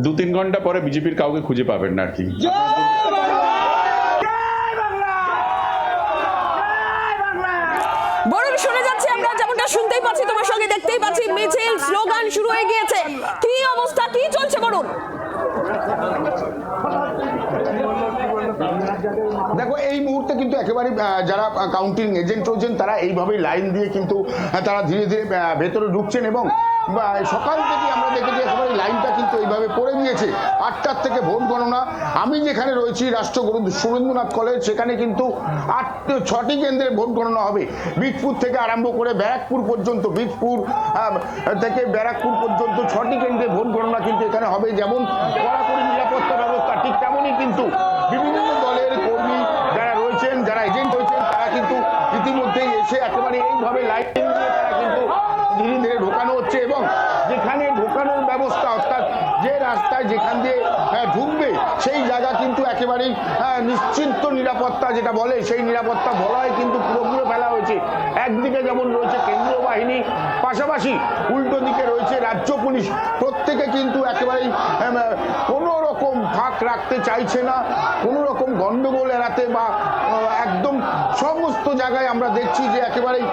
2-3 ঘন্টা পরে বিজেপির কাউকে খুঁজে পাবেন না আর কি। বরং শুনে যাচ্ছি আমরা, যেমনটা শুনতেই পাচ্ছি, তোমার সঙ্গে দেখতেই পাচ্ছি, মিছিল স্লোগান শুরু হয়ে গিয়েছে। কি অবস্থা, কি চলছে বলুন? দেখো, এই মুহূর্তে কিন্তু একেবারে যারা কাউন্টিং এজেন্ট রয়েছেন তারা এইভাবেই লাইন দিয়ে কিন্তু তারা ধীরে ধীরে ভেতরে ঢুকছেন এবং সকাল থেকে আমরা দেখেছি একেবারে লাইনটা কিন্তু এইভাবে পড়ে গিয়েছে। 8টার থেকে ভোট গণনা। আমি যেখানে রয়েছি রাষ্ট্রগুরু সুরেন্দ্রনাথ কলেজ, সেখানে কিন্তু 6টি কেন্দ্রে ভোট গণনা হবে। বীজপুর থেকে আরম্ভ করে ব্যারাকপুর পর্যন্ত, বীজপুর থেকে ব্যারাকপুর পর্যন্ত 6টি কেন্দ্রে ভোট গণনা কিন্তু এখানে হবে। যেমন কড়াকড়ি নিরাপত্তা ব্যবস্থা, ঠিক তেমনই কিন্তু বিভিন্ন দলের কর্মী যারা রয়েছেন, যারা এজেন্ট রয়েছেন, তারা কিন্তু ইতিমধ্যেই এসে একেবারে এইভাবে লাইন দিয়ে তারা কিন্তু ধীরে ধীরে ঢোকানো হচ্ছে এবং যেখানে ঢোকানোর ব্যবস্থা, অর্থাৎ যে রাস্তায় যেখান দিয়ে ঢুকবে সেই জায়গা কিন্তু একেবারেই নিশ্চিন্ত নিরাপত্তা যেটা বলে, সেই নিরাপত্তা বলয় কিন্তু পুরোপুরি ফেলা হয়েছে। একদিকে যেমন রয়েছে কেন্দ্রীয় বাহিনী, পাশাপাশি উল্টো দিকে রয়েছে রাজ্য পুলিশ। প্রত্যেকে কিন্তু একেবারেই কোনো রকম ফাঁক রাখতে চাইছে না, কোনো রকম গন্ডগোল এড়াতে বা একদম সমস্ত জায়গায় আমরা দেখছি যে একেবারেই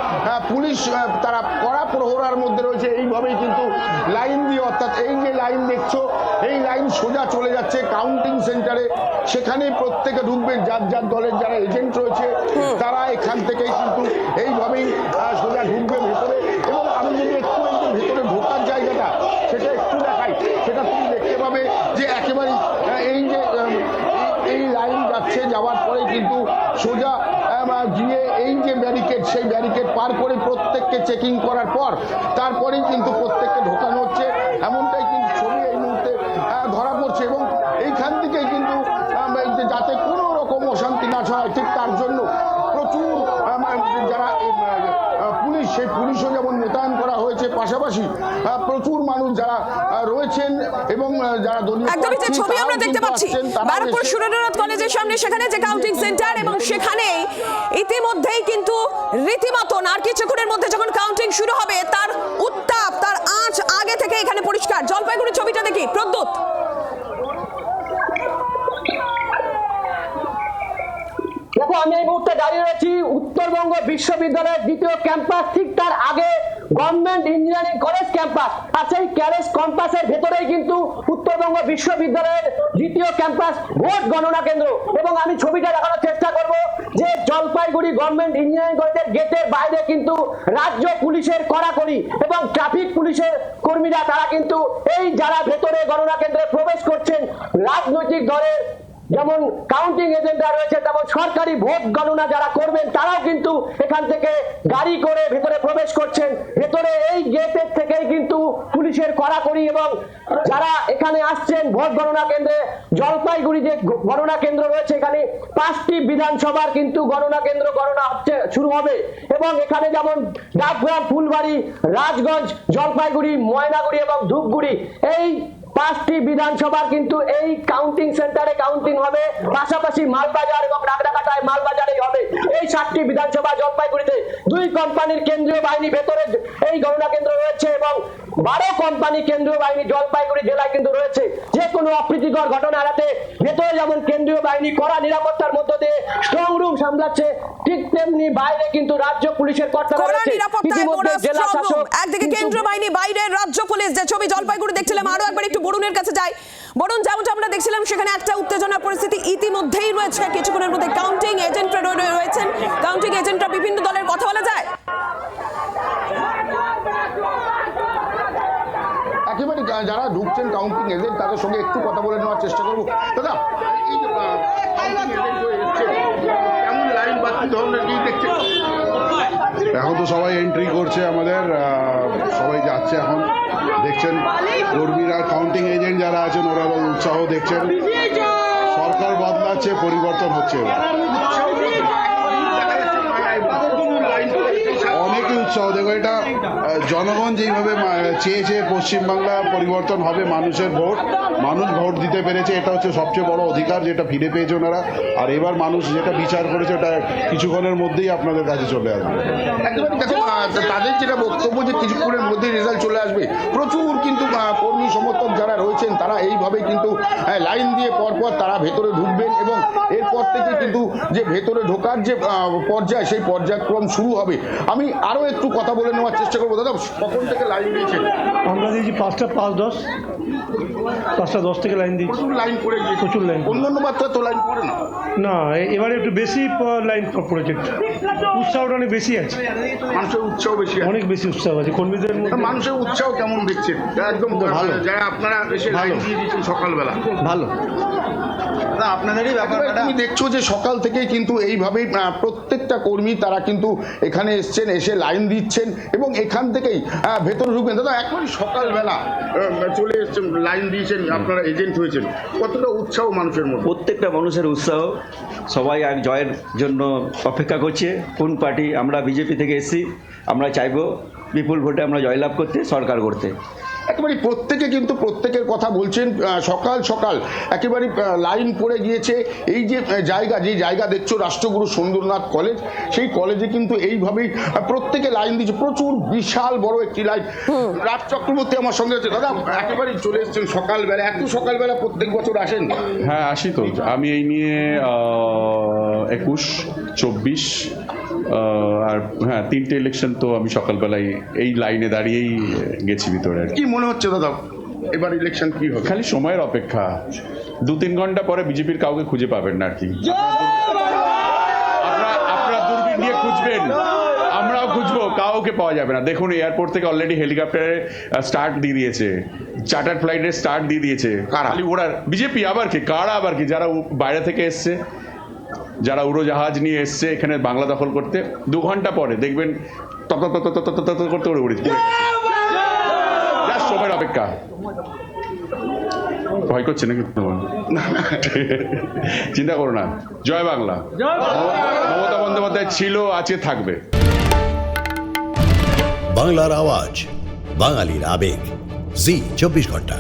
পুলিশ তারা কড়া প্রহরার মধ্যে রয়েছে। এইভাবেই কিন্তু লাইন দিয়ে, অর্থাৎ এই যে লাইন দেখছো, এই লাইন সোজা চলে যাচ্ছে কাউন্টিং সেন্টারে। সেখানে প্রত্যেকে ঢুকবেন, যার যার দলের যারা এজেন্ট রয়েছে তারা এখান থেকেই কিন্তু এইভাবেই সোজা ঢুকবে ভেতরে। এবং আমি যদি একটু ভেতরে ঢোকার জায়গাটা সেটা একটু দেখাই, সেটা তুমি দেখতে পাবে যে একেবারে এই যে এই লাইন যাচ্ছে, যাওয়ার পরে কিন্তু সোজা গিয়ে এই যে ব্যারিকেড, সেই ব্যারিকেড পার করে প্রত্যেককে চেকিং করার পর তারপরেই কিন্তু প্রত্যেককে ঢোকানো হচ্ছে। এমনটাই কিন্তু ছবি এই মুহূর্তে ধরা পড়ছে এবং এইখান থেকেই কিন্তু যাতে কোনো রকম অশান্তি না হয়, ঠিক তার জন্য প্রচুর যারা পুলিশ, সেই পুলিশও যেমন মোতায়েন করা হয়েছে, পাশাপাশি প্রচুর মানুষ যারা রয়েছেন এবং যারা একদমই যে ছবি আমরা দেখতে পাচ্ছি ব্যারাকপুর সুরেন্দ্রনাথ কলেজের সামনে, সেখানে যে কাউন্টিং সেন্টার এবং সেখানে ইতিমধ্যেই কিন্তু রীতিমতন আর কিছুক্ষণের মধ্যে যখন কাউন্টিং শুরু হবে তার উত্তাপ, তার আঁচ আগে থেকে এখানে পরিষ্কার। জলপাইগুড়ির ছবিটা দেখি, প্রদ্যুৎ। দেখো, আমি এই মুহূর্তে দাঁড়িয়ে রয়েছি উত্তরবঙ্গ বিশ্ববিদ্যালয়ের দ্বিতীয় ক্যাম্পাস, ঠিক তার আগে গভর্নমেন্ট ইঞ্জিনিয়ারিং কলেজ ক্যাম্পাস। আর সেই কলেজ ক্যাম্পাসের ভেতরেই কিন্তু উত্তরবঙ্গ বিশ্ববিদ্যালয়ের দ্বিতীয় ক্যাম্পাস ভোট গণনা কেন্দ্র। এবং আমি ছবিটা দেখানোর চেষ্টা করব যে জলপাইগুড়ি গভর্নমেন্ট ইঞ্জিনিয়ারিং কলেজের গেটের বাইরে কিন্তু রাজ্য পুলিশের কড়াকড়ি এবং ট্রাফিক পুলিশের কর্মীরা, তারা কিন্তু এই যারা ভেতরে গণনা কেন্দ্রে প্রবেশ করছেন, রাজনৈতিক দলের যেমন কাউন্টিং এজেন্টরা রয়েছে, তেমন সরকারি ভোট গণনা যারা করবেন তারাও কিন্তু এখান থেকে গাড়ি করে ভেতরে প্রবেশ করছেন। ভেতরে এই গেটের থেকেই কিন্তু পুলিশের কড়াকড়ি এবং যারা এখানে আসছেন ভোট গণনা কেন্দ্রে, জলপাইগুড়ি যে গণনা কেন্দ্র রয়েছে, এখানে 5টি বিধানসভার কিন্তু গণনা কেন্দ্র গণনা হচ্ছে শুরু হবে। এবং এখানে যেমন ডাবগ্রাম, ফুলবাড়ি, রাজগঞ্জ, জলপাইগুড়ি, ময়নাগুড়ি এবং ধূপগুড়ি, এই 5টি বিধানসভার কিন্তু এই কাউন্টিং সেন্টারে কাউন্টিং হবে। পাশাপাশি মালবাজার এবং নাগরাকাটায় মালবাজারেই হবে। এই 7টি বিধানসভা জলপাইগুড়িতে 2 কোম্পানির কেন্দ্রীয় বাহিনী ভেতরে এই গণনা কেন্দ্র রয়েছে এবং 12 কোম্পানি কেন্দ্রীয় বাহিনী জলপাইগুড়ি জেলায় কিন্তু রয়েছে। যে কোনো অপ্রীতিকর ঘটনা এড়াতে ভেতরে যেমন কেন্দ্রীয় বাহিনী কড়া নিরাপত্তার মধ্য দিয়ে স্ট্রং রুম সামলাচ্ছে, ঠিক তেমনি বাইরে কিন্তু রাজ্য পুলিশের কর্তারা রয়েছে। ইতিমধ্যে জেলা শাসক, একদিকে কেন্দ্রীয় বাহিনী, বাইরে রাজ্য পুলিশ। যে ছবি জলপাইগুড়ি দেখছিলাম, আরো একবার একটু বরুণের কাছে যাই। বরুণ, যেমনটা আমরা দেখছিলাম সেখানে একটা উত্তেজনার পরিস্থিতি ইতিমধ্যেই রয়েছে। কিছুক্ষণের মধ্যে কাউন্টিং এজেন্টরা রয়েছেন, কাউন্টিং এজেন্টরা বিভিন্ন দলের কথা বলা যায়। একেবারে যারা ঢুকছেন কাউন্টিং এজেন্ট, তাদের সঙ্গে একটু কথা বলে নেওয়ার চেষ্টা করবো। দাদা, এই যে কাউন্টিং এজেন্ট হয়ে এসছে, কেমন লাইন বা কি ধরনের কি দেখছে? এখন তো সবাই এন্ট্রি করছে, আমাদের সবাই যাচ্ছে। এখন দেখছেন কর্মীরা, কাউন্টিং এজেন্ট যারা আছেন ওরা উৎসাহ দেখছেন। সরকার বদলাচ্ছে, পরিবর্তন হচ্ছে, অনেকে উৎসাহ। দেখো, এটা জনগণ যেইভাবে চেয়েছে পশ্চিমবাংলা পরিবর্তন হবে, মানুষের ভোট মানুষ ভোট দিতে পেরেছে, এটা হচ্ছে সবচেয়ে বড় অধিকার যেটা ফিরে পেয়েছে ওনারা। আর এবার মানুষ যেটা বিচার করেছে ওটা কিছুক্ষণের মধ্যেই আপনাদের কাছে চলে আসবে। একেবারে দেখুন, তাদের যেটা বক্তব্য যে কিছুক্ষণের মধ্যেই রেজাল্ট চলে আসবে। প্রচুর কিন্তু কর্মী সমর্থক যারা রয়েছেন তারা এইভাবে কিন্তু লাইন দিয়ে পরপর তারা ভেতরে ঢুকবেন এবং এরপর থেকে কিন্তু যে ভেতরে ঢোকার যে পর্যায় সেই পর্যায়ক্রম শুরু হবে। আমি আরও একটু কথা বলে নেওয়ার চেষ্টা করবো। দাদা, কখন থেকে লাইন দিয়েছেন? আমরা দিয়েছি 5টা 5:10, 5টা 10 থেকে লাইন দিয়েছি। প্রচুর লাইন পড়ে গিয়েছে। প্রচুর লাইন। অন্যান্য বাচ্চা তো লাইন পড়ে না। না, এবারে একটু বেশি লাইন পড়েছে, উৎসাহটা অনেক বেশি আছে, মানুষের উৎসাহ বেশি আছে। অনেক বেশি উৎসাহ আছে কর্মীদের মধ্যে। মানুষের উৎসাহ কেমন দেখছেন? একদম ভালো। যারা আপনারা এসে লাইন ভালো। দিয়ে দিচ্ছেন সকালবেলা, ভালো। আপনাদেরই ব্যাপার। তুমি দেখছো যে সকাল থেকেই কিন্তু এইভাবেই প্রত্যেকটা কর্মী তারা কিন্তু এখানে এসছেন, এসে লাইন দিচ্ছেন এবং এখান থেকেই ভেতরে ঢুকবেন। দাদা, এখনই সকালবেলা চলে এসছেন, লাইন দিয়েছেন, আপনারা এজেন্ট হয়েছেন, কতটা উৎসাহ মানুষের মধ্যে? প্রত্যেকটা মানুষের উৎসাহ, সবাই এক জয়ের জন্য অপেক্ষা করছে। কোন পার্টি? আমরা বিজেপি থেকে এসেছি, আমরা চাইবো বিপুল ভোটে আমরা জয়লাভ করতে, সরকার করতে। একেবারে প্রত্যেকে কিন্তু প্রত্যেকের কথা বলছেন। সকাল সকাল একেবারে লাইন পড়ে গিয়েছে। এই যে জায়গা দেখছো, রাষ্ট্রগুরু সুন্দরনাথ কলেজ, সেই কলেজে কিন্তু এইভাবেই প্রত্যেকে লাইন দিচ্ছে। প্রচুর বিশাল বড় একটি লাইন। রাজ চক্রবর্তী আমার সঙ্গে আছে। দাদা, একেবারেই চলে এসছেন সকালবেলা। এত সকালবেলা প্রত্যেক বছর আসেন? হ্যাঁ, আসি তো। আমি এই নিয়ে 21, 24 আর হ্যাঁ 3টে ইলেকশন তো আমি সকালবেলায় এই লাইনে দাঁড়িয়েই গেছি ভিতরে। কি মনে হচ্ছে দাদা, এবার ইলেকশন কি হবে? খালি সময়ের অপেক্ষা। 2-3 ঘন্টা পরে বিজেপির কাউকে খুঁজে পাবেন না আর কি। আপনারা দূরবীন নিয়ে খুঁজবেন, আমরাও খুঁজবো, কাউকে পাওয়া যাবে না। দেখুন, এয়ারপোর্ট থেকে অলরেডি হেলিকপ্টারে স্টার্ট দিয়ে দিয়েছে, চার্টার ফ্লাইটের স্টার্ট দিয়ে দিয়েছে। খালি ওরা বিজেপি আবার কি, কারা আবার কি? যারা বাইরে থেকে এসছে, যারা উড়োজাহাজ নিয়ে এসছে এখানে বাংলা দখল করতে, 2 ঘন্টা পরে দেখবেন তত করতে উড়ে উড়ে সময়ের অপেক্ষা। ভয় করছে নাকি? চিন্তা করো না। জয় বাংলা। মমতা বন্দ্যোপাধ্যায় ছিল, আছে, থাকবে। বাংলার আওয়াজ, বাঙালির আবেগ, জি 24 ঘন্টা।